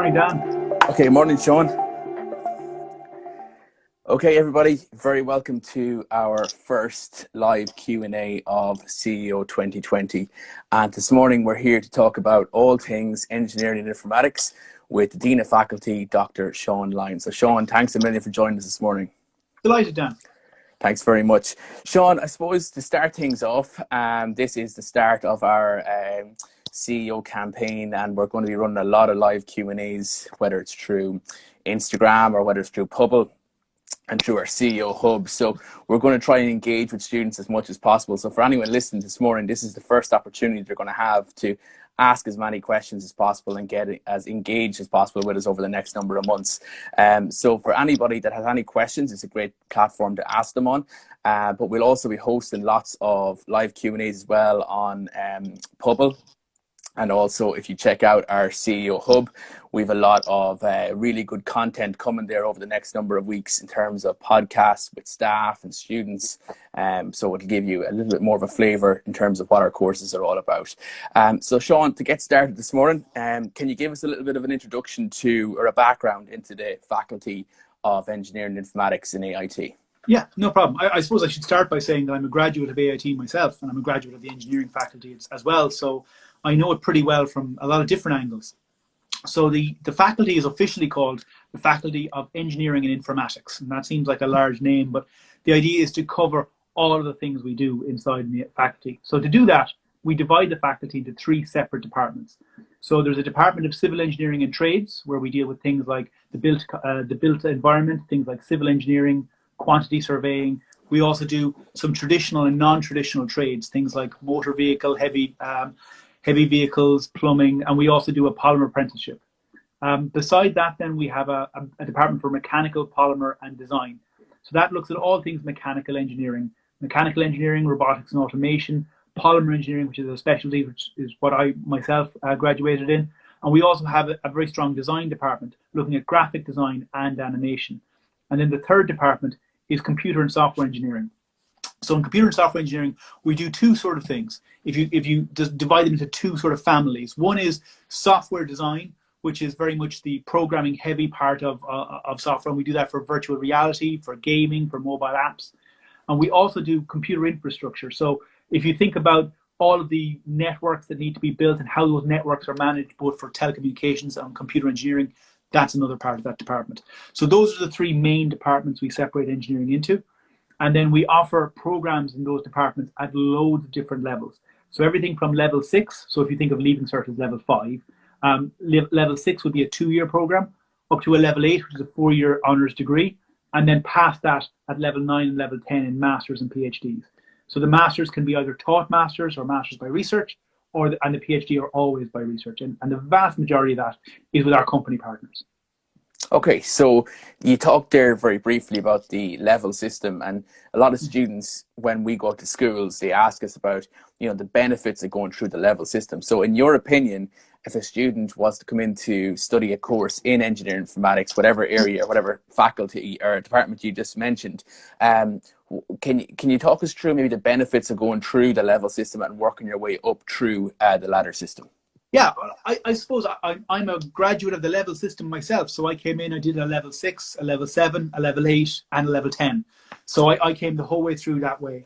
morning, Dan. Okay, morning, Sean. Okay, everybody, very welcome to our first live Q&A of CEO 2020. And this morning we're here to talk about all things engineering and informatics with the Dean of Faculty, Dr. Sean Lyons. So Sean, thanks a million for joining us this morning. Delighted, Dan. Thanks very much. Sean, I suppose to start things off, this is the start of our CEO campaign, and we're going to be running a lot of live Q&As, whether it's through Instagram or whether it's through Pubble and through our CEO hub. So we're going to try and engage with students as much as possible. So for anyone listening this morning, this is the first opportunity they're going to have to ask as many questions as possible and get as engaged as possible with us over the next number of months. So for anybody that has any questions, it's a great platform to ask them on. But we'll also be hosting lots of live Q&As as well on Pubble. And also, if you check out our CEO hub, we have a lot of really good content coming there over the next number of weeks in terms of podcasts with staff and students. So it'll give you a little bit more of a flavour in terms of what our courses are all about. So Sean, to get started this morning, can you give us a little bit of an introduction to, or a background into the Faculty of Engineering Informatics in AIT? Yeah, no problem. I suppose I should start by saying that I'm a graduate of AIT myself, and I'm a graduate of the engineering faculty as well. So I know it pretty well from a lot of different angles. So the faculty is officially called the Faculty of Engineering and Informatics. And that seems like a large name, but the idea is to cover all of the things we do inside the faculty. So to do that, we divide the faculty into three separate departments. So there's a Department of Civil Engineering and Trades, where we deal with things like the built environment, things like civil engineering, quantity surveying. We also do some traditional and non-traditional trades, things like motor vehicle, heavy vehicles, plumbing, and we also do a polymer apprenticeship. Beside that, then we have a department for mechanical, polymer, and design. So that looks at all things mechanical engineering, robotics and automation, polymer engineering, which is a specialty, which is what I myself graduated in. And we also have a very strong design department looking at graphic design and animation. And then the third department is computer and software engineering. So in computer and software engineering, we do two sort of things. If you just divide them into two sort of families, one is software design, which is very much the programming heavy part of software. And we do that for virtual reality, for gaming, for mobile apps. And we also do computer infrastructure. So if you think about all of the networks that need to be built and how those networks are managed, both for telecommunications and computer engineering, that's another part of that department. So those are the three main departments we separate engineering into. And then we offer programs in those departments at loads of different levels. So everything from level 6, so if you think of Leaving Cert as level 5, level 6 would be a 2-year program, up to a level 8, which is a 4-year honours degree, and then past that at level 9 and level 10 in masters and PhDs. So the masters can be either taught masters or masters by research, and the PhD are always by research. And the vast majority of that is with our company partners. Okay, so you talked there very briefly about the level system, and a lot of students, when we go to schools, they ask us about, the benefits of going through the level system. So in your opinion, if a student was to come in to study a course in engineering informatics, whatever area, whatever faculty or department you just mentioned, can you talk us through maybe the benefits of going through the level system and working your way up through the ladder system? Yeah, I suppose I'm a graduate of the level system myself. So I came in, I did a level 6, a level 7, a level 8, and a level 10. So I came the whole way through that way.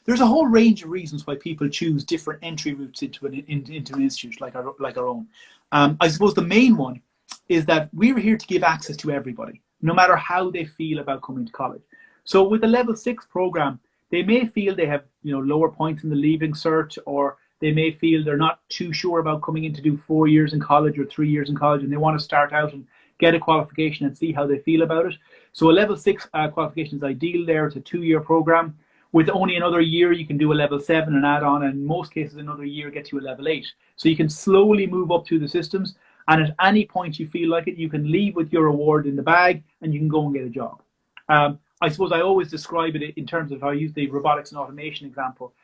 There's a whole range of reasons why people choose different entry routes into an institute like our own. I suppose the main one is that we're here to give access to everybody, no matter how they feel about coming to college. So with the level 6 program, they may feel they have lower points in the Leaving Cert, or they may feel they're not too sure about coming in to do 4 years in college or 3 years in college, and they want to start out and get a qualification and see how they feel about it. So a level 6 qualification is ideal there. It's a 2-year program. With only another year, you can do a level 7 and add on, and in most cases, another year gets you a level 8. So you can slowly move up through the systems, and at any point you feel like it, you can leave with your award in the bag, and you can go and get a job. I suppose I always describe it in terms of how I use the robotics and automation example.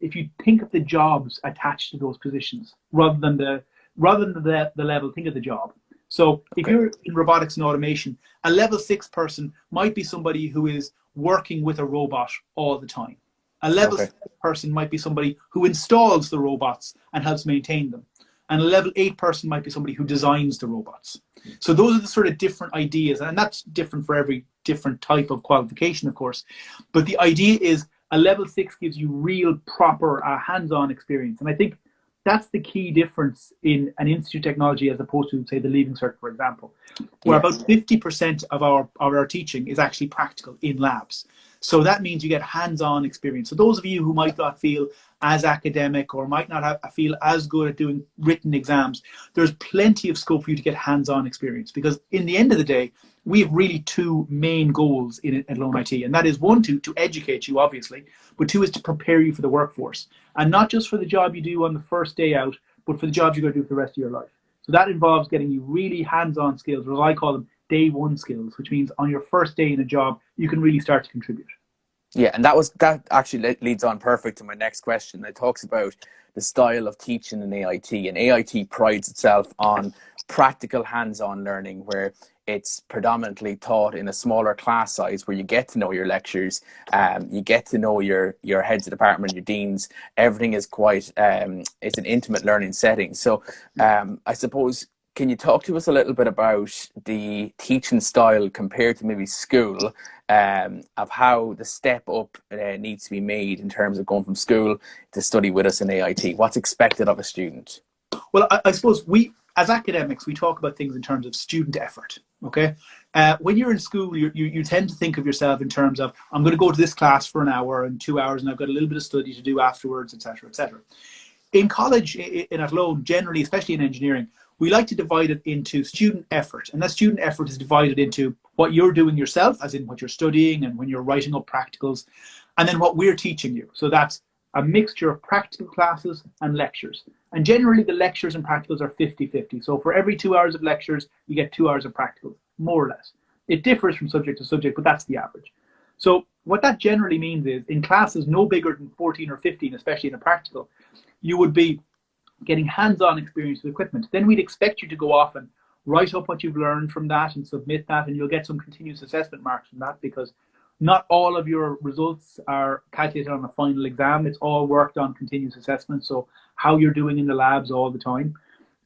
If you think of the jobs attached to those positions rather than the level, think of the job. So if you're in robotics and automation, a level 6 person might be somebody who is working with a robot all the time. A level 6 person might be somebody who installs the robots and helps maintain them. and a level 8 person might be somebody who designs the robots. So those are the sort of different ideas, and that's different for every different type of qualification, of course. But the idea is a level 6 gives you real, proper, hands-on experience. And I think that's the key difference in an institute technology as opposed to, say, the Leaving Cert, for example, where about 50% of our teaching is actually practical in labs. So that means you get hands-on experience. So those of you who might not feel as academic or might not feel as good at doing written exams, there's plenty of scope for you to get hands-on experience, because in the end of the day, we have really two main goals at Lone IT, and that is one, to educate you, obviously, but two is to prepare you for the workforce, and not just for the job you do on the first day out, but for the jobs you're going to do for the rest of your life. So that involves getting you really hands-on skills, or as I call them, day one skills, which means on your first day in a job, you can really start to contribute. Yeah, and that actually leads on perfect to my next question. It talks about the style of teaching in AIT, and AIT prides itself on practical hands-on learning, where it's predominantly taught in a smaller class size, where you get to know your lecturers, you get to know your heads of department, your deans. Everything is quite, it's an intimate learning setting. So I suppose, can you talk to us a little bit about the teaching style compared to maybe school, of how the step up needs to be made in terms of going from school to study with us in AIT? What's expected of a student? Well, I suppose we, as academics, we talk about things in terms of student effort, okay? When you're in school, you tend to think of yourself in terms of, I'm going to go to this class for an hour and 2 hours, and I've got a little bit of study to do afterwards, etc., etc. In college, in Athlone, generally, especially in engineering, we like to divide it into student effort. And that student effort is divided into what you're doing yourself, as in what you're studying and when you're writing up practicals, and then what we're teaching you. So that's a mixture of practical classes and lectures. And generally, the lectures and practicals are 50-50. So for every 2 hours of lectures, you get 2 hours of practicals, more or less. It differs from subject to subject, but that's the average. So what that generally means is, in classes no bigger than 14 or 15, especially in a practical, you would be getting hands-on experience with equipment. Then we'd expect you to go off and write up what you've learned from that and submit that, and you'll get some continuous assessment marks from that, because not all of your results are calculated on a final exam. It's all worked on continuous assessment, so how you're doing in the labs all the time.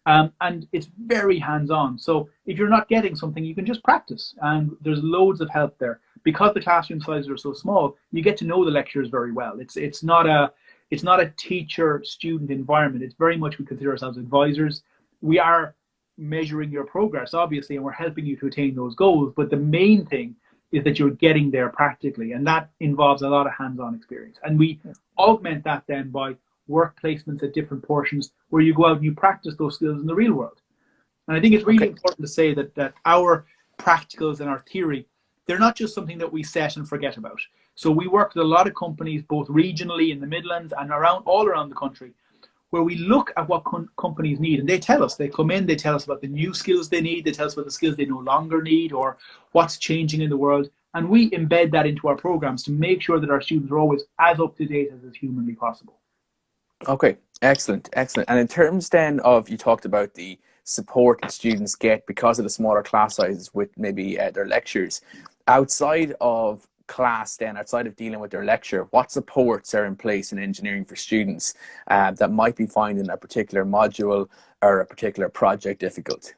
And it's very hands-on. So if you're not getting something, you can just practice, and there's loads of help there. Because the classroom sizes are so small, you get to know the lecturers very well. It's not a teacher-student environment. It's very much, we consider ourselves advisors. We are measuring your progress, obviously, and we're helping you to attain those goals. But the main thing is that you're getting there practically, and that involves a lot of hands-on experience. And we augment that then by work placements at different portions, where you go out and you practice those skills in the real world. And I think it's really important to say that our practicals and our theory, they're not just something that we set and forget about. So we work with a lot of companies, both regionally in the Midlands and all around the country, where we look at what companies need, and they tell us. They come in, they tell us about the new skills they need, they tell us about the skills they no longer need, or what's changing in the world, and we embed that into our programs to make sure that our students are always as up to date as is humanly possible. Okay, excellent, excellent. And in terms then of, you talked about the support that students get because of the smaller class sizes with maybe their lectures. Outside of class then, outside of dealing with their lecture, what supports are in place in engineering for students that might be finding a particular module or a particular project difficult?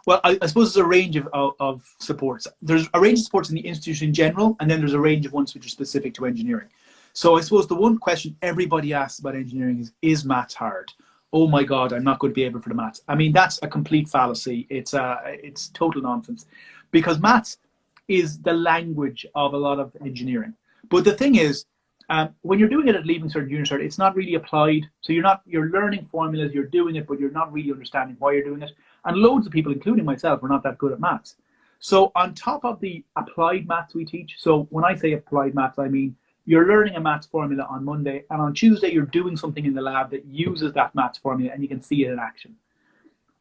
Well, I suppose there's a range of supports. There's a range of supports in the institution in general, and then there's a range of ones which are specific to engineering. So I suppose the one question everybody asks about engineering is maths hard? Oh my God, I'm not going to be able for the maths. I mean, that's a complete fallacy. It's total nonsense, because maths is the language of a lot of engineering. But the thing is, when you're doing it at Leaving Cert and Junior Cert, it's not really applied. So you're learning formulas, you're doing it, but you're not really understanding why you're doing it. And loads of people, including myself, are not that good at maths. So on top of the applied maths we teach, so when I say applied maths, I mean you're learning a maths formula on Monday, and on Tuesday you're doing something in the lab that uses that maths formula, and you can see it in action.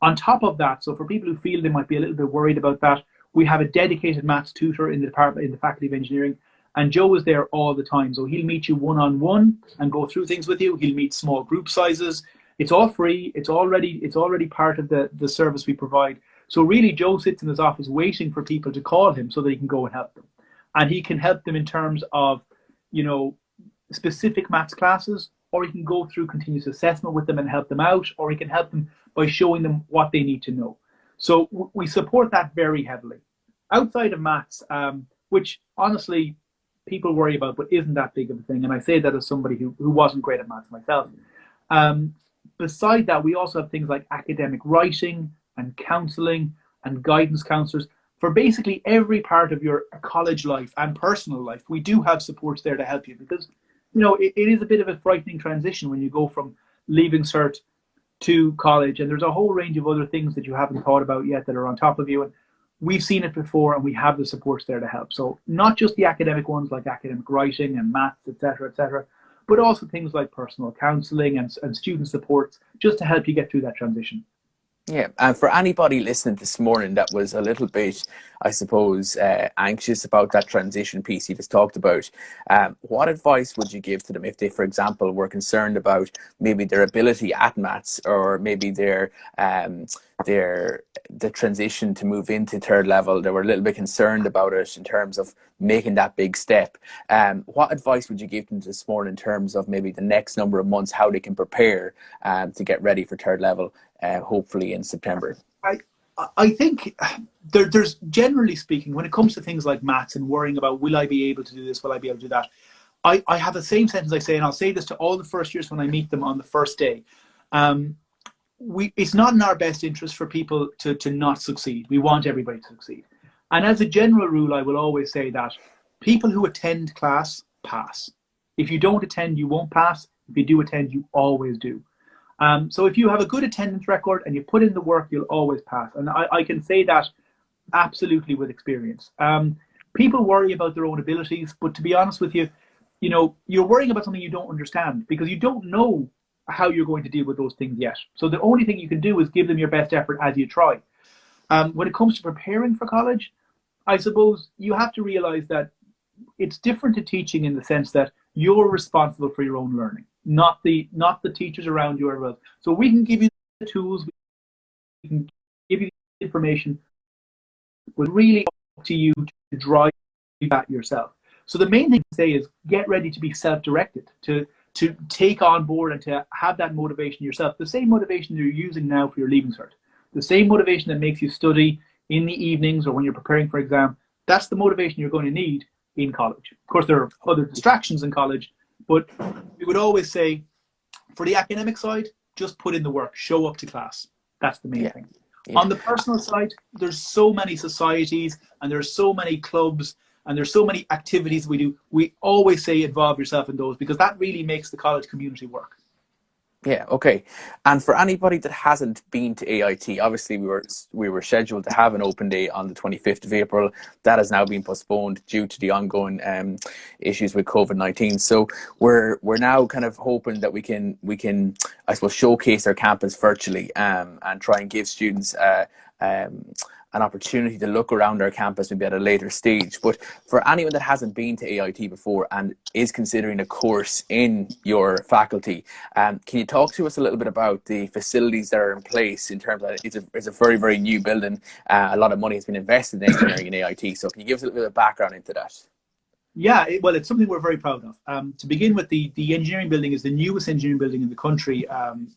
On top of that, so for people who feel they might be a little bit worried about that, we have a dedicated maths tutor in the department, in the Faculty of Engineering, and Joe is there all the time. So he'll meet you one-on-one and go through things with you. He'll meet small group sizes. It's all free. It's already part of the service we provide. So really, Joe sits in his office waiting for people to call him so that he can go and help them. And he can help them in terms of, specific maths classes, or he can go through continuous assessment with them and help them out, or he can help them by showing them what they need to know. So we support that very heavily. Outside of maths, which honestly people worry about, but isn't that big of a thing, and I say that as somebody who wasn't great at maths myself. Beside that, we also have things like academic writing and counselling and guidance counsellors. For basically every part of your college life and personal life, we do have supports there to help you, because it is a bit of a frightening transition when you go from leaving cert to college, and there's a whole range of other things that you haven't thought about yet that are on top of you. And we've seen it before, and we have the supports there to help. So not just the academic ones like academic writing and maths, etc., but also things like personal counselling and student supports, just to help you get through that transition. Yeah, and for anybody listening this morning that was a little bit, I suppose, anxious about that transition piece you just talked about, what advice would you give to them if they, for example, were concerned about maybe their ability at maths, or maybe the transition to move into third level? They were a little bit concerned about it in terms of making that big step. What advice would you give them this morning in terms of maybe the next number of months, how they can prepare to get ready for third level? Hopefully in September. I think there's, generally speaking, when it comes to things like maths and worrying about, will I be able to do this, will I be able to do that, I have the same sentence I say, and I'll say this to all the first years when I meet them on the first day. It's not in our best interest for people to not succeed. We want everybody to succeed. And as a general rule, I will always say that people who attend class pass. If you don't attend, you won't pass. If you do attend, you always do. So if you have a good attendance record and you put in the work, you'll always pass. And I can say that absolutely with experience. People worry about their own abilities, but to be honest with you, you're worrying about something you don't understand, because you don't know how you're going to deal with those things yet. So the only thing you can do is give them your best effort as you try. When it comes to preparing for college, I suppose you have to realize that it's different to teaching in the sense that you're responsible for your own learning, not the teachers around you or whatever else. So we can give you the tools, we can give you the information, but really up to you to drive that yourself. So the main thing to say is get ready to be self-directed, to take on board and to have that motivation yourself. The same motivation you're using now for your leaving cert, the same motivation that makes you study in the evenings or when you're preparing for exam, that's the motivation you're going to need in college. Of course, there are other distractions in college, but we would always say, for the academic side, just put in the work, show up to class. That's the main thing. Yeah. On the personal side, there's so many societies and there's so many clubs and there's so many activities we do. We always say involve yourself in those, because that really makes the college community work. Yeah, okay. And for anybody that hasn't been to AIT, obviously we were scheduled to have an open day on the 25th of April. That has now been postponed due to the ongoing issues with COVID-19. So we're now kind of hoping that we can I suppose showcase our campus virtually and try and give students an opportunity to look around our campus maybe at a later stage. But for anyone that hasn't been to AIT before and is considering a course in your faculty, can you talk to us a little bit about the facilities that are in place in terms of it's a very, very new building. A lot of money has been invested in engineering in AIT. So can you give us a little bit of background into that? Yeah, well, it's something we're very proud of. To begin with, the engineering building is the newest engineering building in the country.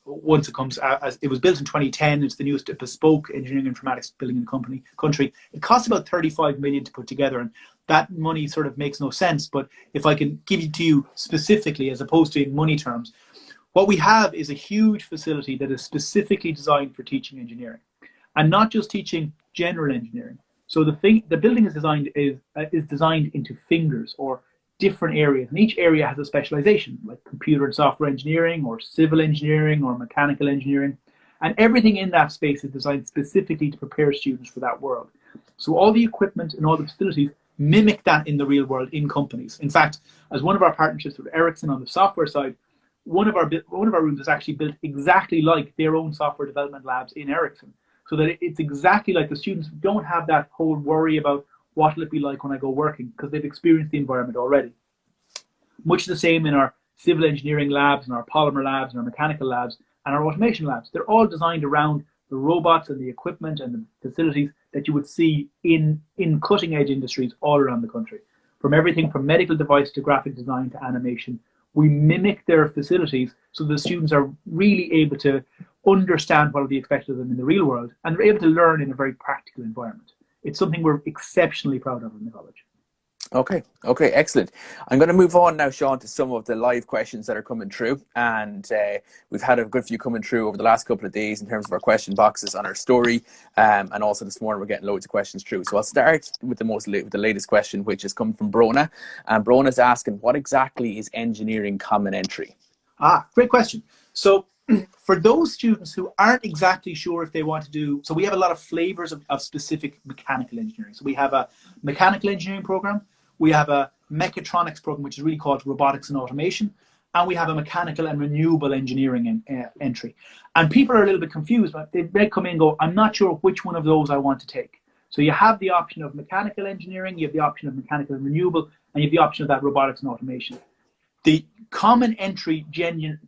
Once it comes, as it was built in 2010, it's the newest bespoke engineering informatics building in the country. It costs about 35 million to put together, and that money sort of makes no sense. But if I can give it to you specifically, as opposed to in money terms, what we have is a huge facility that is specifically designed for teaching engineering, and not just teaching general engineering. So the building is designed into fingers or different areas, and each area has a specialization, like computer and software engineering, or civil engineering, or mechanical engineering, and everything in that space is designed specifically to prepare students for that world. So all the equipment and all the facilities mimic that in the real world in companies. In fact, as one of our partnerships with Ericsson on the software side, one of our rooms is actually built exactly like their own software development labs in Ericsson. So that it's exactly like the students don't have that whole worry about what will it be like when I go working, because they've experienced the environment already. Much the same in our civil engineering labs and our polymer labs and our mechanical labs and our automation labs. They're all designed around the robots and the equipment and the facilities that you would see in cutting edge industries all around the country. From everything from medical device to graphic design to animation, we mimic their facilities so the students are really able to understand what will be expected of them in the real world, and they're able to learn in a very practical environment. It's something we're exceptionally proud of in the college. Okay, excellent. I'm going to move on now, Sean, to some of the live questions that are coming through. And we've had a good few coming through over the last couple of days in terms of our question boxes on our story. And also this morning, we're getting loads of questions through. So I'll start with the latest question, which has come from Brona. And Brona's asking, what exactly is engineering common entry? Great question. So for those students who aren't exactly sure if they want to do, so we have a lot of flavors of specific mechanical engineering. So we have a mechanical engineering program, we have a mechatronics program, which is really called robotics and automation, and we have a mechanical and renewable engineering entry. And people are a little bit confused, but they may come in and go, I'm not sure which one of those I want to take. So you have the option of mechanical engineering, you have the option of mechanical and renewable, and you have the option of that robotics and automation. The common entry,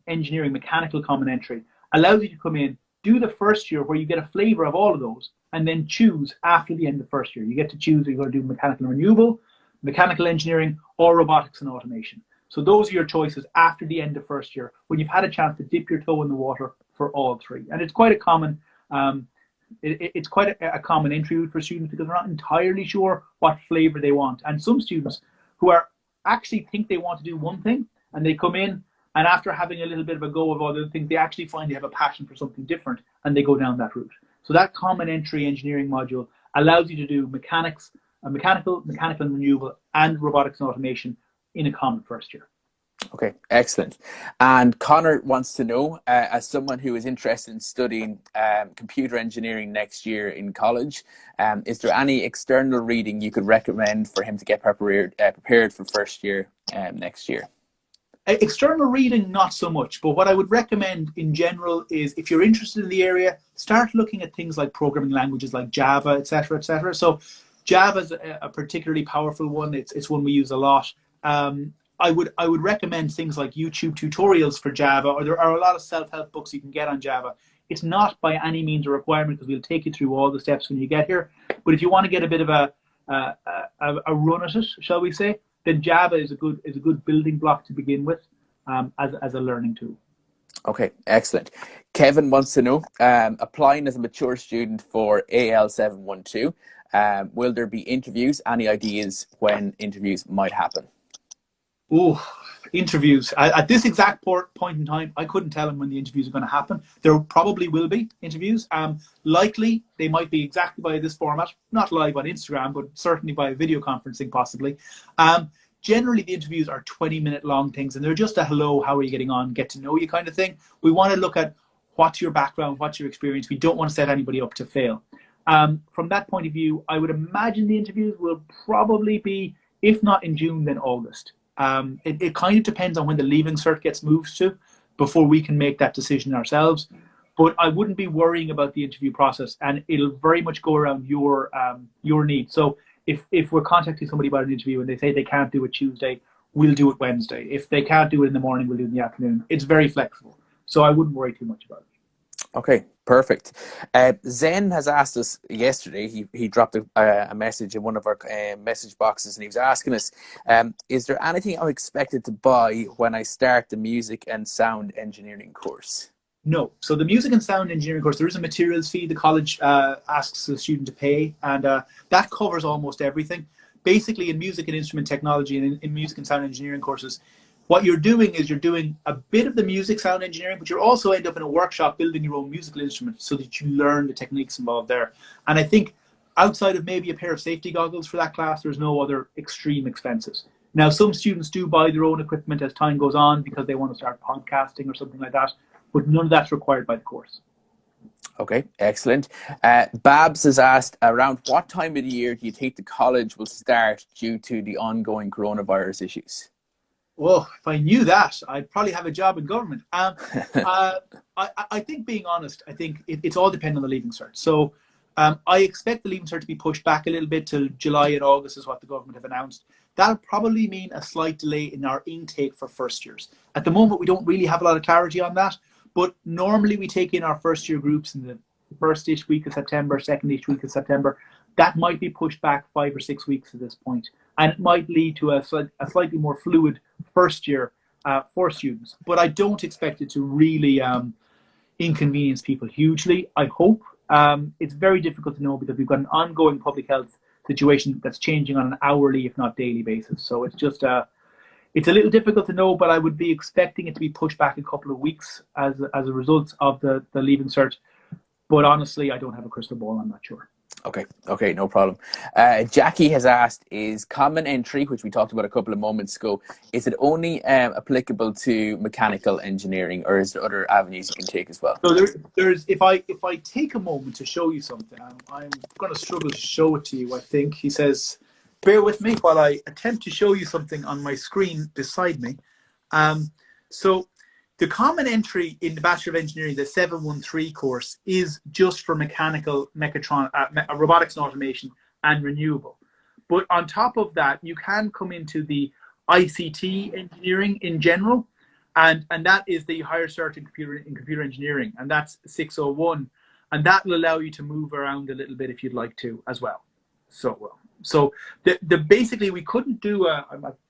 engineering, mechanical common entry, allows you to come in, do the first year where you get a flavor of all of those, and then choose after the end of the first year. You get to choose if you're going to do mechanical and renewable, mechanical engineering, or robotics and automation. So those are your choices after the end of first year, when you've had a chance to dip your toe in the water for all three. And it's quite a common, it's quite a common entry route for students because they're not entirely sure what flavor they want. And some students who are actually think they want to do one thing, and they come in, and after having a little bit of a go of other things, they actually find they have a passion for something different, and they go down that route. So that common entry engineering module allows you to do mechanical and renewable, and robotics and automation in a common first year. Okay, excellent. And Connor wants to know, as someone who is interested in studying computer engineering next year in college, is there any external reading you could recommend for him to get prepared for first year next year? External reading, not so much, but what I would recommend in general is if you're interested in the area, start looking at things like programming languages like Java, etc., etc. So Java is a particularly powerful one. It's one we use a lot. I would recommend things like YouTube tutorials for Java, or there are a lot of self-help books you can get on Java. It's not by any means a requirement because we'll take you through all the steps when you get here. But if you want to get a bit of a run at it, shall we say, then Java is a good building block to begin with as a learning tool. Okay, excellent. Kevin wants to know, applying as a mature student for AL712, will there be interviews? Any ideas when interviews might happen? Oh, interviews. At this exact point in time, I couldn't tell him when the interviews are going to happen. There probably will be interviews. Likely, they might be exactly by this format, not live on Instagram, but certainly by video conferencing possibly. Generally, the interviews are 20-minute long things, and they're just a hello, how are you getting on, get to know you kind of thing. We want to look at what's your background, what's your experience. We don't want to set anybody up to fail. From that point of view, I would imagine the interviews will probably be, if not in June, then August. It kind of depends on when the leaving cert gets moved to before we can make that decision ourselves. But I wouldn't be worrying about the interview process, and it'll very much go around your needs. So if we're contacting somebody about an interview and they say they can't do it Tuesday, we'll do it Wednesday. If they can't do it in the morning, we'll do it in the afternoon. It's very flexible. So I wouldn't worry too much about it. Okay, perfect. Zen has asked us yesterday, he dropped a message in one of our message boxes, and he was asking us, is there anything I'm expected to buy when I start the music and sound engineering course? No. So the music and sound engineering course, there is a materials fee the college asks the student to pay, and that covers almost everything. Basically, in music and instrument technology and in music and sound engineering courses, what you're doing is you're doing a bit of the music sound engineering, but you also end up in a workshop building your own musical instrument so that you learn the techniques involved there. And I think outside of maybe a pair of safety goggles for that class, there's no other extreme expenses. Now, some students do buy their own equipment as time goes on because they want to start podcasting or something like that, but none of that's required by the course. Okay, excellent. Babs has asked, around what time of the year do you think the college will start due to the ongoing coronavirus issues? Well, if I knew that, I'd probably have a job in government. I think, being honest, I think it's all dependent on the leaving cert. So I expect the leaving cert to be pushed back a little bit till July and August is what the government have announced. That'll probably mean a slight delay in our intake for first years. At the moment, we don't really have a lot of clarity on that, but normally we take in our first year groups in the first-ish week of September, second-ish week of September. That might be pushed back 5 or 6 weeks at this point, and it might lead to a slightly more fluid first year for students. But I don't expect it to really inconvenience people hugely. I hope. It's very difficult to know because we've got an ongoing public health situation that's changing on an hourly, if not daily basis. So it's just it's a little difficult to know, but I would be expecting it to be pushed back a couple of weeks as a result of the leaving cert. But honestly, I don't have a crystal ball. I'm not sure. Okay, no problem. Jackie has asked, is common entry, which we talked about a couple of moments ago, is it only applicable to mechanical engineering, or is there other avenues you can take as well? So there's if I take a moment to show you something, I'm going to struggle to show it to you. I think he says, bear with me while I attempt to show you something on my screen beside me. So the common entry in the Bachelor of Engineering, the 713 course, is just for mechanical, robotics and automation and renewable. But on top of that, you can come into the ICT engineering in general, and that is the higher cert in computer engineering, and that's 601, and that will allow you to move around a little bit if you'd like to as well. So basically we couldn't do I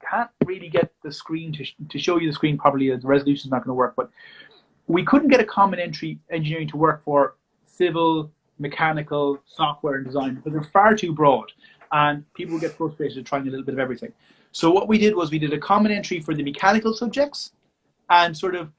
can't really get the screen to show you the screen properly. The resolution is not going to work, but we couldn't get a common entry engineering to work for civil, mechanical, software and design because they're far too broad and people get frustrated trying a little bit of everything. So what we did was we did a common entry for the mechanical subjects, and sort of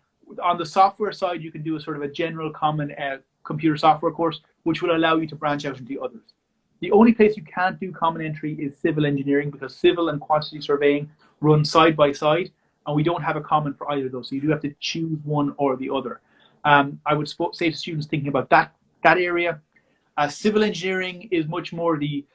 on the software side you can do a sort of a general common computer software course which will allow you to branch out into others. The only place you can't do common entry is civil engineering because civil and quantity surveying run side by side, and we don't have a common for either of those. So you do have to choose one or the other. I would say to students thinking about that area, civil engineering is much more the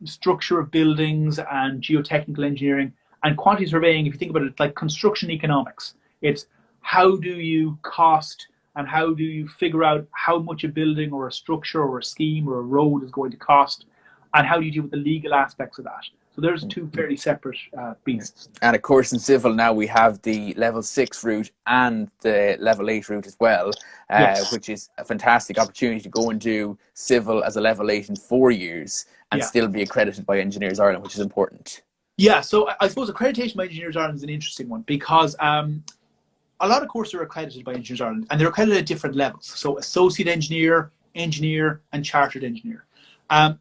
structure of buildings and geotechnical engineering, and quantity surveying, if you think about it, it's like construction economics. It's how do you cost and how do you figure out how much a building or a structure or a scheme or a road is going to cost, and how do you deal with the legal aspects of that. So there's two fairly separate beasts. And of course in civil now we have the level 6 route and the level 8 route as well, yes, which is a fantastic opportunity to go and do civil as a level 8 in 4 years and still be accredited by Engineers Ireland, which is important. Yeah, so I suppose accreditation by Engineers Ireland is an interesting one because a lot of courses are accredited by Engineers Ireland, and they're accredited at different levels. So associate engineer, engineer, and chartered engineer.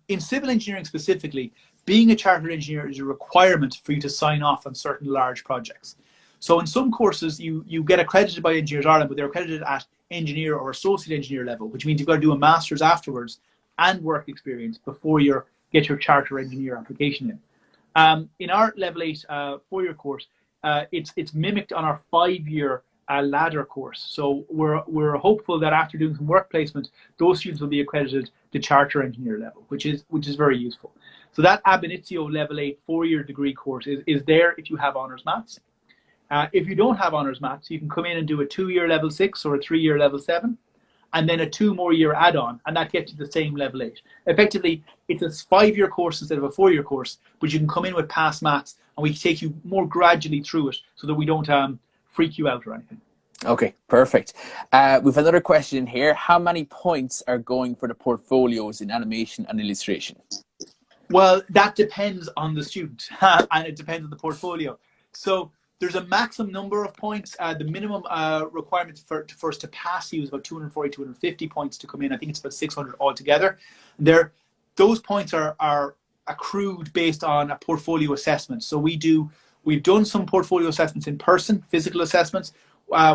In civil engineering specifically, being a chartered engineer is a requirement for you to sign off on certain large projects. So in some courses, you get accredited by Engineers Ireland, but they're accredited at engineer or associate engineer level, which means you've got to do a master's afterwards and work experience before you get your chartered engineer application in. In our level 8 4-year course, it's mimicked on our 5-year ladder course. So we're hopeful that after doing some work placement, those students will be accredited to charter engineer level, which is very useful. So that ab initio level 8 4-year degree course is there if you have honours maths. If you don't have honours maths, you can come in and do a 2-year level 6 or a 3-year level 7, and then a 2 more year add-on, and that gets you the same level 8. Effectively, it's a 5-year course instead of a 4-year course, but you can come in with past maths, and we take you more gradually through it so that we don't freak you out or anything. Okay, perfect. We've another question here. How many points are going for the portfolios in animation and illustration? Well, that depends on the student and it depends on the portfolio. So there's a maximum number of points. The minimum requirement for us to pass you is about 240, 250 points to come in. I think it's about 600 altogether. Those points are accrued based on a portfolio assessment. So we've done some portfolio assessments in person, physical assessments.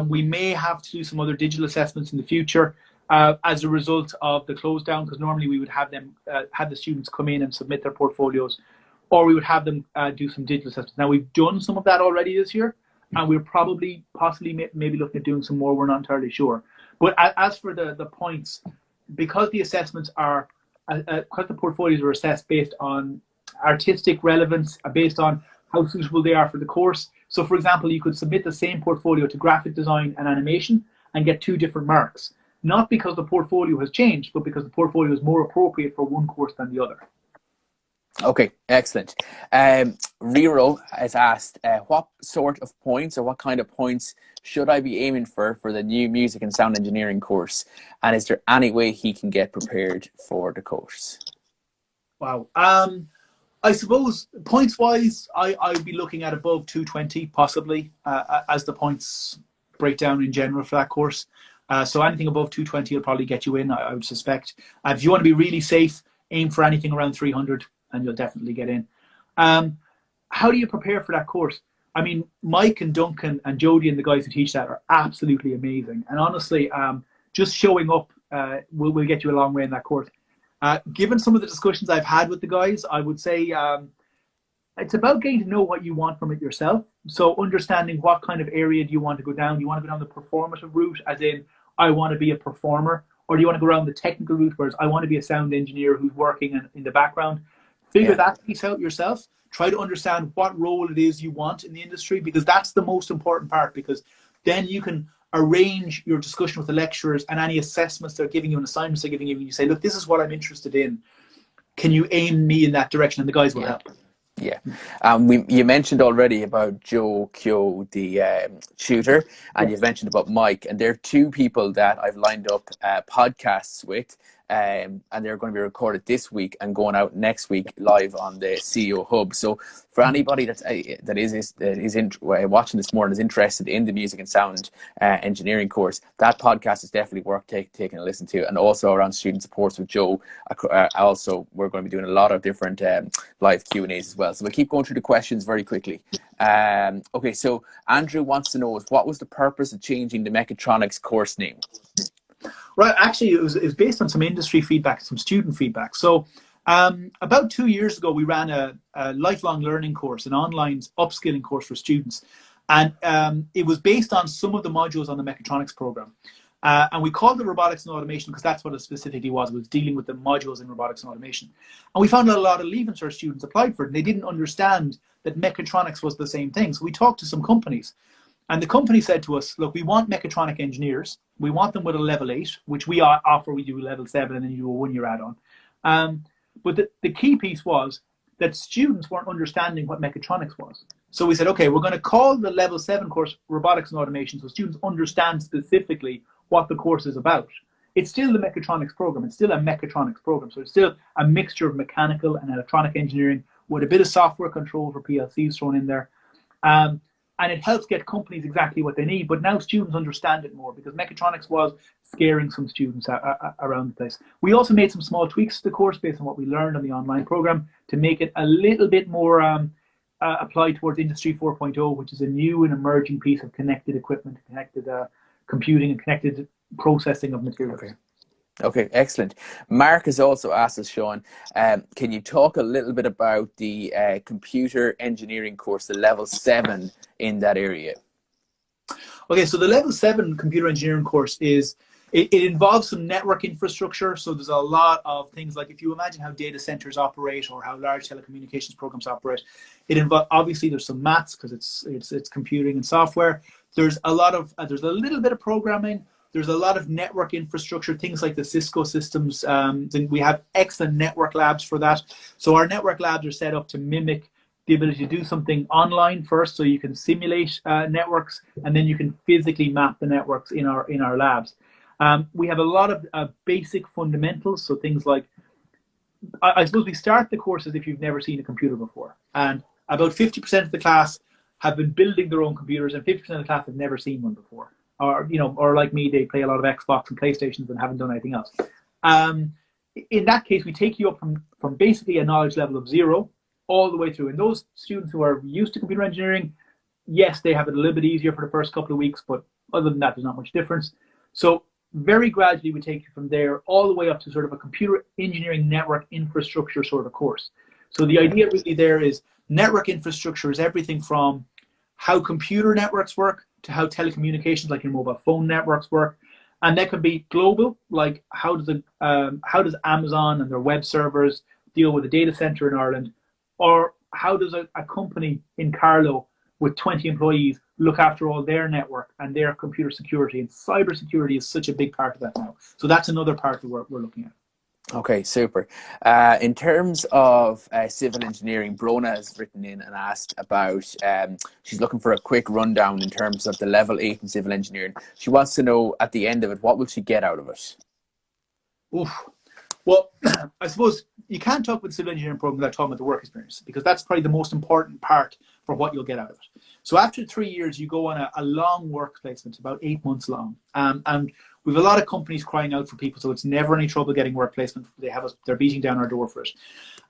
We may have to do some other digital assessments in the future as a result of the close down, because normally we would have the students come in and submit their portfolios, or we would have them do some digital assessments. Now we've done some of that already this year, and we're possibly maybe looking at doing some more. We're not entirely sure. But as for the points, because the assessments are, because the portfolios are assessed based on artistic relevance, based on how suitable they are for the course. So for example, you could submit the same portfolio to graphic design and animation and get 2 different marks. Not because the portfolio has changed, but because the portfolio is more appropriate for one course than the other. Okay, excellent. Riro has asked, what sort of points or what kind of points should I be aiming for the new music and sound engineering course? And is there any way he can get prepared for the course? Wow. I suppose points-wise, I'd be looking at above 220 possibly as the points break down in general for that course. So anything above 220 will probably get you in, I would suspect. If you want to be really safe, aim for anything around 300 and you'll definitely get in. How do you prepare for that course? I mean, Mike and Duncan and Jody and the guys who teach that are absolutely amazing. And honestly, just showing up will get you a long way in that course. Given some of the discussions I've had with the guys, I would say it's about getting to know what you want from it yourself. So understanding what kind of area do you want to go down. Do you want to go down the performative route, as in, I want to be a performer? Or do you want to go around the technical route, whereas I want to be a sound engineer who's working in the background? Figure that piece out yourself. Try to understand what role it is you want in the industry, because that's the most important part, because then you can arrange your discussion with the lecturers and any assessments they're giving you and assignments they're giving you. You say, look, this is what I'm interested in. Can you aim me in that direction? And the guys will help. Yeah. You mentioned already about Joe Kyo, the tutor, and you've mentioned about Mike, and they're two people that I've lined up podcasts with, and they're going to be recorded this week and going out next week live on the CEO Hub. So for anybody that is watching this morning, is interested in the music and sound engineering course, that podcast is definitely worth taking a listen to. And also around student supports with Joe, also we're going to be doing a lot of different live Q&As as well. So we'll keep going through the questions very quickly. Okay, so Andrew wants to know, what was the purpose of changing the mechatronics course name? Right, actually, it was based on some industry feedback, some student feedback. So about 2 years ago, we ran a lifelong learning course, an online upskilling course for students. And it was based on some of the modules on the mechatronics program. And we called it robotics and automation because that's what it specifically was. It was dealing with the modules in robotics and automation. And we found that a lot of Leaving Cert students applied for it, and they didn't understand that mechatronics was the same thing. So we talked to some companies. And the company said to us, look, we want mechatronic engineers. We want them with a level 8, which we offer. We do level 7, and then you do a 1-year add-on. But the key piece was that students weren't understanding what mechatronics was. So we said, okay, we're going to call the level 7 course robotics and automation, so students understand specifically what the course is about. It's still the mechatronics program. It's still a mechatronics program. So it's still a mixture of mechanical and electronic engineering with a bit of software control for PLCs thrown in there. And it helps get companies exactly what they need. But now students understand it more, because mechatronics was scaring some students around the place. We also made some small tweaks to the course based on what we learned on the online program to make it a little bit more applied towards Industry 4.0, which is a new and emerging piece of connected equipment, connected computing, and connected processing of materials. Okay, excellent. Mark has also asked us, Sean, can you talk a little bit about the computer engineering course, the level 7 in that area? Okay, so the level 7 computer engineering course it involves some network infrastructure. So there's a lot of things, like if you imagine how data centers operate or how large telecommunications programs operate, obviously there's some maths because it's computing and software. There's a little bit of programming. There's a lot of network infrastructure, things like the Cisco systems. We have excellent network labs for that. So our network labs are set up to mimic the ability to do something online first, so you can simulate networks, and then you can physically map the networks in our labs. We have a lot of basic fundamentals, so things like, I suppose we start the course as if you've never seen a computer before. And about 50% of the class have been building their own computers, and 50% of the class have never seen one before. Or like me, they play a lot of Xbox and PlayStations and haven't done anything else. In that case, we take you up from basically a knowledge level of 0 all the way through. And those students who are used to computer engineering, yes, they have it a little bit easier for the first couple of weeks, but other than that, there's not much difference. So very gradually, we take you from there all the way up to sort of a computer engineering network infrastructure sort of course. So the idea really there is network infrastructure is everything from how computer networks work to how telecommunications, like your mobile phone networks, work. And that can be global, like how does Amazon and their web servers deal with a data center in Ireland? Or how does a company in Carlow with 20 employees look after all their network and their computer security? And cyber security is such a big part of that now. So that's another part that we're looking at. Okay, super. In terms of civil engineering, Brona has written in and asked about, she's looking for a quick rundown in terms of the level 8 in civil engineering. She wants to know at the end of it, what will she get out of it? Oof. Well, I suppose you can't talk about the civil engineering program without talking about the work experience, because that's probably the most important part for what you'll get out of it. So after 3 years, you go on a long work placement, about 8 months long. And we have a lot of companies crying out for people, so it's never any trouble getting work placement. They're beating down our door for it.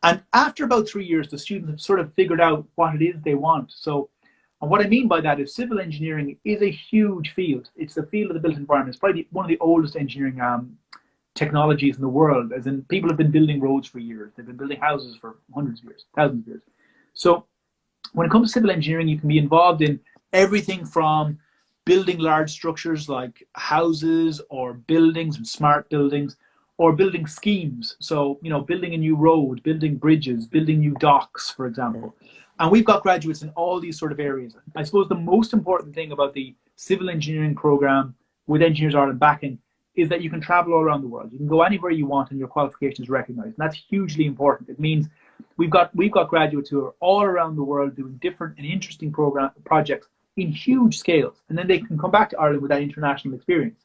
And after about 3 years, the students have sort of figured out what it is they want. So, and what I mean by that is civil engineering is a huge field. It's the field of the built environment. It's probably one of the oldest engineering technologies in the world, as in people have been building roads for years. They've been building houses for hundreds of years, thousands of years. So when it comes to civil engineering, you can be involved in everything from building large structures like houses or buildings and smart buildings, or building schemes. So, building a new road, building bridges, building new docks, for example. And we've got graduates in all these sort of areas. I suppose the most important thing about the civil engineering program with Engineers Ireland backing is that you can travel all around the world. You can go anywhere you want and your qualification is recognized. And that's hugely important. It means we've got graduates who are all around the world doing different and interesting projects in huge scales. And then they can come back to Ireland with that international experience.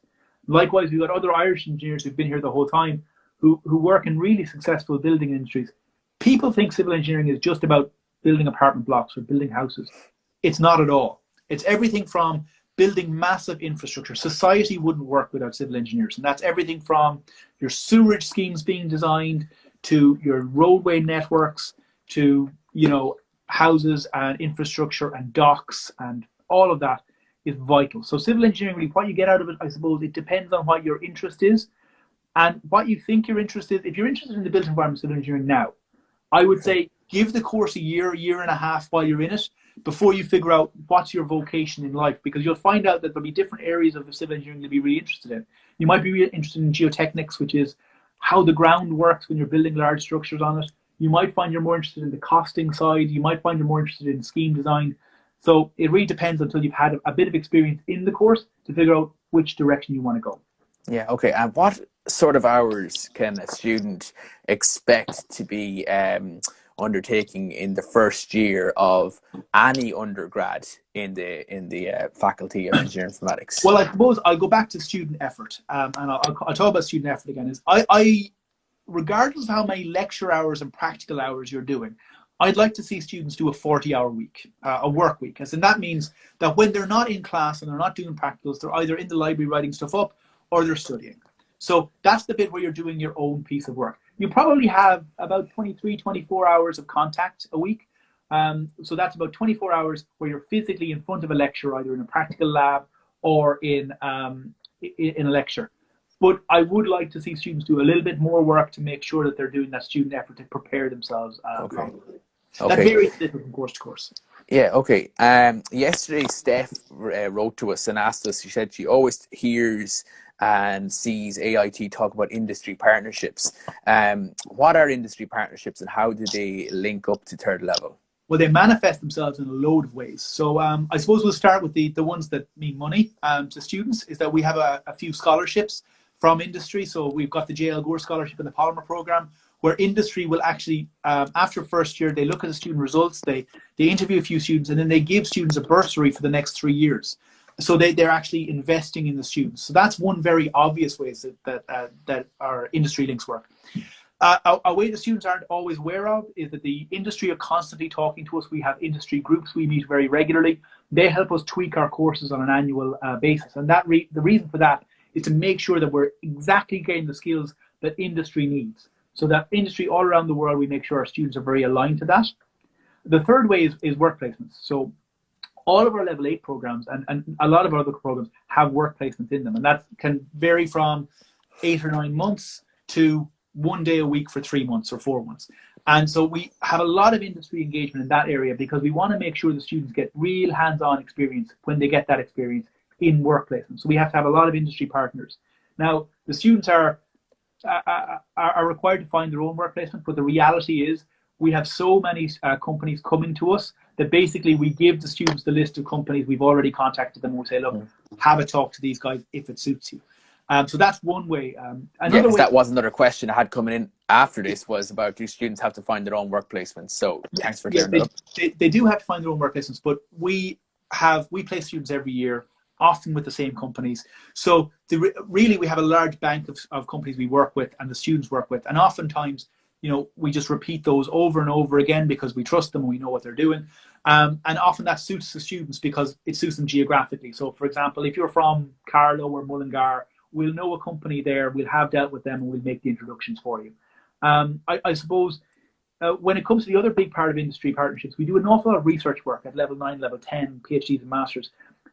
Likewise, we've got other Irish engineers who've been here the whole time who work in really successful building industries. People think civil engineering is just about building apartment blocks or building houses. It's not at all. It's everything from building massive infrastructure. Society wouldn't work without civil engineers. And that's everything from your sewerage schemes being designed to your roadway networks to, houses and infrastructure and docks, and all of that is vital. So civil engineering, really, what you get out of it, I suppose, it depends on what your interest is and what you think your interest is. If you're interested in the built environment civil engineering now, I would say give the course a year and a half while you're in it before you figure out what's your vocation in life, because you'll find out that there'll be different areas of the civil engineering you'll be really interested in. You might be really interested in geotechnics, which is how the ground works when you're building large structures on it. You might find you're more interested in the costing side. You might find you're more interested in scheme design. So it really depends until you've had a bit of experience in the course to figure out which direction you want to go. Yeah, okay. And what sort of hours can a student expect to be undertaking in the first year of any undergrad in the Faculty of Engineering Informatics? Well, I suppose I'll go back to student effort, and I'll talk about student effort again. Is I regardless of how many lecture hours and practical hours you're doing, I'd like to see students do a 40-hour week, a work week. And that means that when they're not in class and they're not doing practicals, they're either in the library writing stuff up or they're studying. So that's the bit where you're doing your own piece of work. You probably have about 23, 24 hours of contact a week. So that's about 24 hours where you're physically in front of a lecturer, either in a practical lab or in a lecture. But I would like to see students do a little bit more work to make sure that they're doing that student effort to prepare themselves properly. Okay. That varies little from course to course. Yeah, okay. Yesterday, Steph wrote to us and asked us, she said she always hears and sees AIT talk about industry partnerships. What are industry partnerships and how do they link up to third level? Well, they manifest themselves in a load of ways. So I suppose we'll start with the ones that mean money to students, is that we have a few scholarships from industry. So we've got the JL Gore Scholarship and the Polymer Program, where industry will actually, after first year, they look at the student results, they interview a few students, and then they give students a bursary for the next 3 years. So they're actually investing in the students. So that's one very obvious way that our industry links work. A way the students aren't always aware of is that the industry are constantly talking to us. We have industry groups. We meet very regularly. They help us tweak our courses on an annual basis. And the reason for that is to make sure that we're exactly getting the skills that industry needs. So that industry all around the world, we make sure our students are very aligned to that. The third way is work placements. So all of our level 8 programs and a lot of our other programs have work placements in them. And that can vary from 8 or 9 months to 1 day a week for 3 months or 4 months. And so we have a lot of industry engagement in that area because we want to make sure the students get real hands-on experience when they get that experience in work placement. So we have to have a lot of industry partners. Now, the students are required to find their own work placement, but the reality is we have so many companies coming to us that basically we give the students the list of companies. We've already contacted them and we say, look, have a talk to these guys if it suits you. So that's one way. Another way, that was another question I had coming in after this, was about, do students have to find their own work placements? So thanks for clearing that up. They do have to find their own work placements, but we place students every year, often with the same companies. So really we have a large bank of companies we work with and the students work with. And oftentimes, we just repeat those over and over again because we trust them and we know what they're doing. And often that suits the students because it suits them geographically. So for example, if you're from Carlow or Mullingar we'll know a company there, we'll have dealt with them, and we'll make the introductions for you. I suppose when it comes to the other big part of industry partnerships, we do an awful lot of research work at level 9, level 10, PhDs and masters.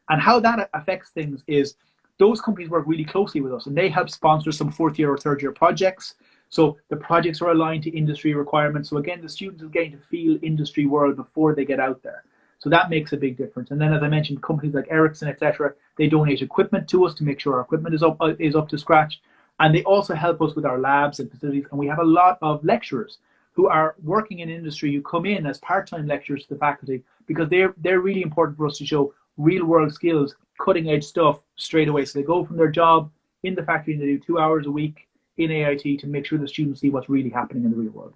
And how that affects things is those companies work really closely with us, and they help sponsor some fourth year or third year projects. So the projects are aligned to industry requirements. So again, the students are getting to feel industry world before they get out there. So that makes a big difference. And then, as I mentioned, companies like Ericsson, etc., they donate equipment to us to make sure our equipment is up to scratch. And they also help us with our labs and facilities. And we have a lot of lecturers who are working in industry who come in as part-time lecturers to the faculty, because they're really important for us to show real-world skills, cutting-edge stuff straight away. So they go from their job in the factory and they do 2 hours a week in AIT to make sure the students see what's really happening in the real world.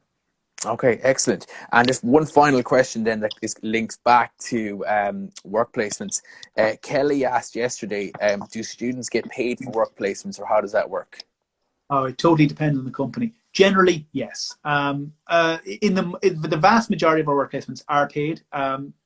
Okay, excellent. And just one final question then that links back to work placements. Kelly asked yesterday, do students get paid for work placements, or how does that work? Oh, it totally depends on the company. Generally, yes. The vast majority of our work placements are paid.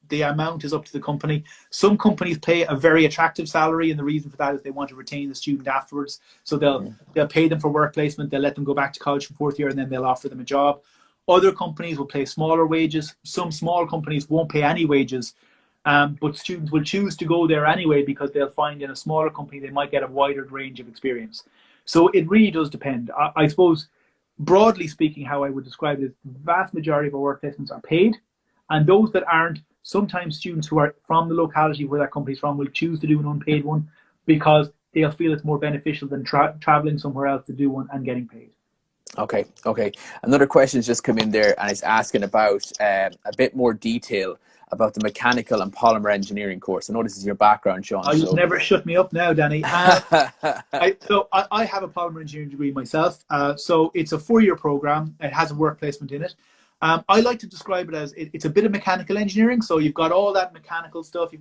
The amount is up to the company. Some companies pay a very attractive salary, and the reason for that is they want to retain the student afterwards. So they'll pay them for work placement, they'll let them go back to college for fourth year, and then they'll offer them a job. Other companies will pay smaller wages. Some small companies won't pay any wages, but students will choose to go there anyway because they'll find in a smaller company they might get a wider range of experience. So it really does depend. I suppose, broadly speaking, how I would describe it is the vast majority of our work placements are paid, and those that aren't, sometimes students who are from the locality where that company's from will choose to do an unpaid one because they'll feel it's more beneficial than traveling somewhere else to do one and getting paid. Okay. Another question has just come in there, and it's asking about a bit more detail about the mechanical and polymer engineering course. I know this is your background, Sean. Oh, you've never shut me up now, Danny. I have a polymer engineering degree myself. So it's a 4-year program. It has a work placement in it. I like to describe it as it's a bit of mechanical engineering. So you've got all that mechanical stuff. You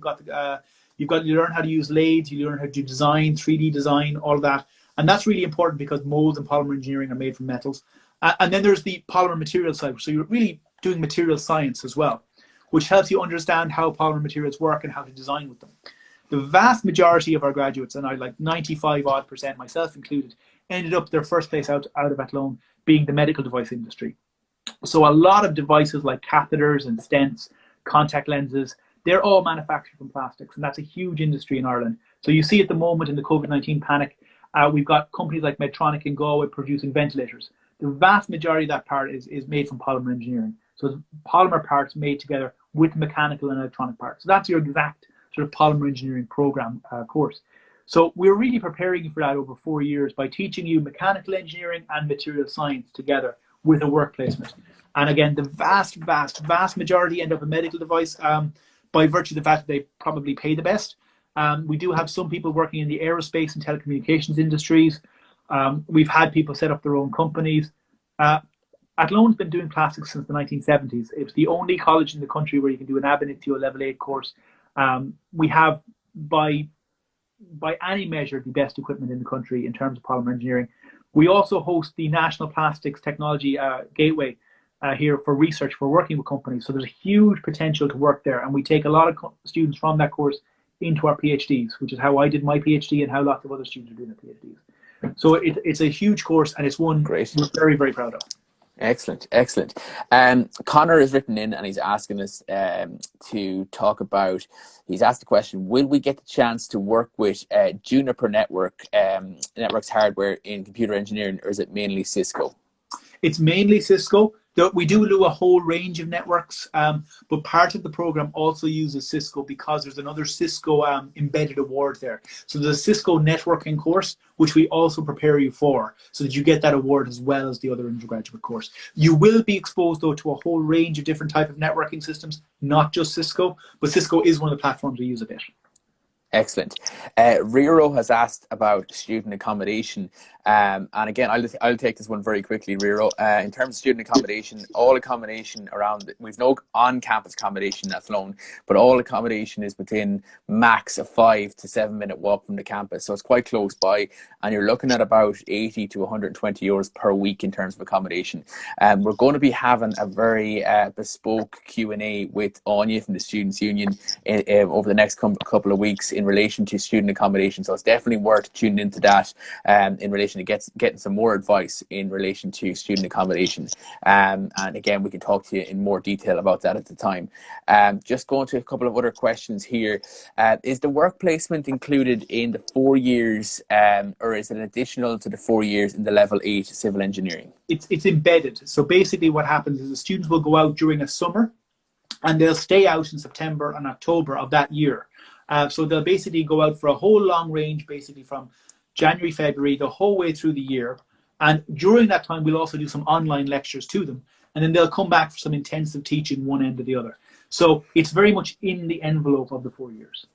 learn how to use lathes. You learn how to do design, 3D design, all that. And that's really important because molds and polymer engineering are made from metals. And then there's the polymer material side. So you're really doing material science as well, which helps you understand how polymer materials work and how to design with them. The vast majority of our graduates, and I like 95% myself included, ended up their first place out of Athlone being the medical device industry. So a lot of devices like catheters and stents, contact lenses, they're all manufactured from plastics, and that's a huge industry in Ireland. So you see at the moment in the COVID-19 panic, we've got companies like Medtronic and Galway producing ventilators. The vast majority of that part is made from polymer engineering. So polymer parts made together with mechanical and electronic parts. So that's your exact sort of polymer engineering program course. So we're really preparing you for that over 4 years by teaching you mechanical engineering and material science together with a work placement. And again, the vast majority end up a medical device by virtue of the fact that they probably pay the best. We do have some people working in the aerospace and telecommunications industries. We've had people set up their own companies. Atlone's been doing plastics since the 1970s. It was the only college in the country where you can do an ab initio level 8 course. We have, by any measure, the best equipment in the country in terms of polymer engineering. We also host the National Plastics Technology Gateway here for research, for working with companies. So there's a huge potential to work there. And we take a lot of students from that course into our PhDs, which is how I did my PhD and how lots of other students are doing their PhDs. So it's a huge course, and it's one we're very, very proud of. Excellent. Connor has written in and he's asking us to talk about, he's asked the question, will we get the chance to work with Juniper Networks hardware in computer engineering, or is it mainly Cisco? It's mainly Cisco. We do a whole range of networks, but part of the program also uses Cisco because there's another Cisco embedded award there. So there's a Cisco networking course, which we also prepare you for, so that you get that award as well as the other undergraduate course. You will be exposed, though, to a whole range of different type of networking systems, not just Cisco, but Cisco is one of the platforms we use a bit. Excellent. Riro has asked about student accommodation. And again, I'll take this one very quickly, Riro. In terms of student accommodation, all accommodation around, we've no on-campus accommodation in Athlone, but all accommodation is within max a 5 to 7 minute walk from the campus. So it's quite close by, and you're looking at about 80 to 120 euros per week in terms of accommodation. We're going to be having a very bespoke Q&A with Anya from the Students' Union over the next couple of weeks in in relation to student accommodation. So it's definitely worth tuning into that in relation to getting some more advice in relation to student accommodation. And again, we can talk to you in more detail about that at the time. Just going to a couple of other questions here. Is the work placement included in the 4 years or is it additional to the 4 years in the level 8 civil engineering? It's embedded. So basically what happens is the students will go out during a summer and they'll stay out in September and October of that year. So they'll basically go out for a whole long range, basically from January, February, the whole way through the year. And during that time, we'll also do some online lectures to them. And then they'll come back for some intensive teaching one end or the other. So it's very much in the envelope of the 4 years.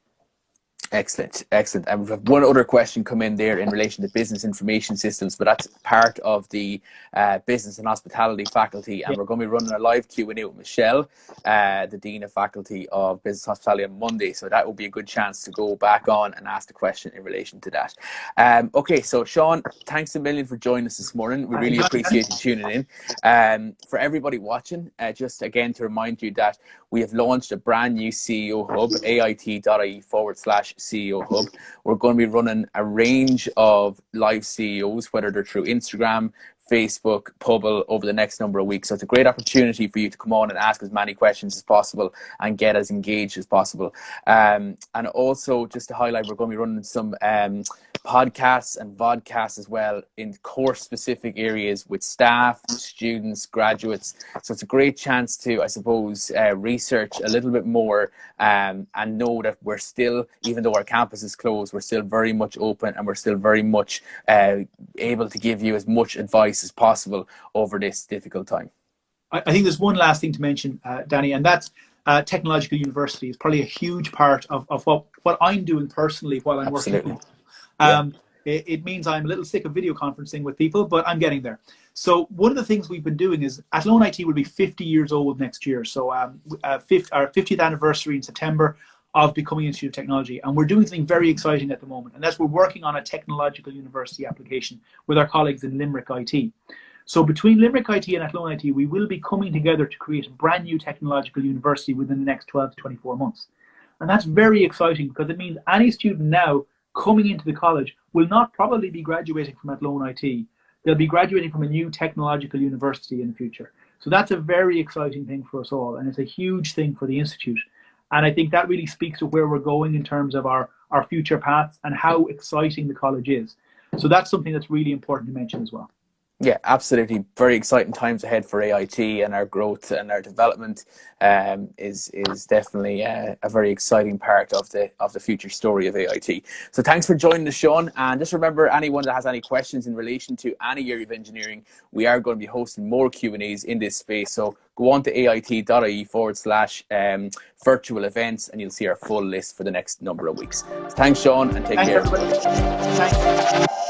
Excellent, excellent. And we've one other question come in there in relation to business information systems, but that's part of the business and hospitality faculty. And we're going to be running a live Q&A with Michelle, the Dean of Faculty of Business Hospitality, on Monday. So that will be a good chance to go back on and ask the question in relation to that. Okay, so Sean, thanks a million for joining us this morning. We really appreciate you tuning in. For everybody watching, just again to remind you that we have launched a brand new CEO hub, ait.ie/CEO hub. We're going to be running a range of live CEOs, whether they're through Instagram, Facebook, Pubble, over the next number of weeks. So it's a great opportunity for you to come on and ask as many questions as possible and get as engaged as possible. And also, just to highlight, we're going to be running some podcasts and vodcasts as well in course-specific areas with staff, students, graduates. So it's a great chance to, I suppose, research a little bit more and know that we're still, even though our campus is closed, we're still very much open and we're still very much able to give you as much advice as possible over this difficult time. I think there's one last thing to mention, Danny, and that's technological university is probably a huge part of what I'm doing personally while I'm working. It means I'm a little sick of video conferencing with people, but I'm getting there. So one of the things we've been doing is Athlone IT will be 50 years old next year. So our 50th anniversary in September of becoming an Institute of Technology. And we're doing something very exciting at the moment. And that's we're working on a technological university application with our colleagues in Limerick IT. So between Limerick IT and Athlone IT, we will be coming together to create a brand new technological university within the next 12 to 24 months. And that's very exciting because it means any student now coming into the college will not probably be graduating from Athlone IT. They'll be graduating from a new technological university in the future. So that's a very exciting thing for us all. And it's a huge thing for the Institute. And I think that really speaks to where we're going in terms of our future paths and how exciting the college is. So that's something that's really important to mention as well. Yeah, absolutely. Very exciting times ahead for AIT, and our growth and our development is definitely a very exciting part of the future story of AIT. So thanks for joining us, Sean. And just remember, anyone that has any questions in relation to any area of engineering, we are going to be hosting more Q&As in this space. So go on to ait.ie/virtual events and you'll see our full list for the next number of weeks. So thanks, Sean, and take care. Thanks, everybody. Thanks.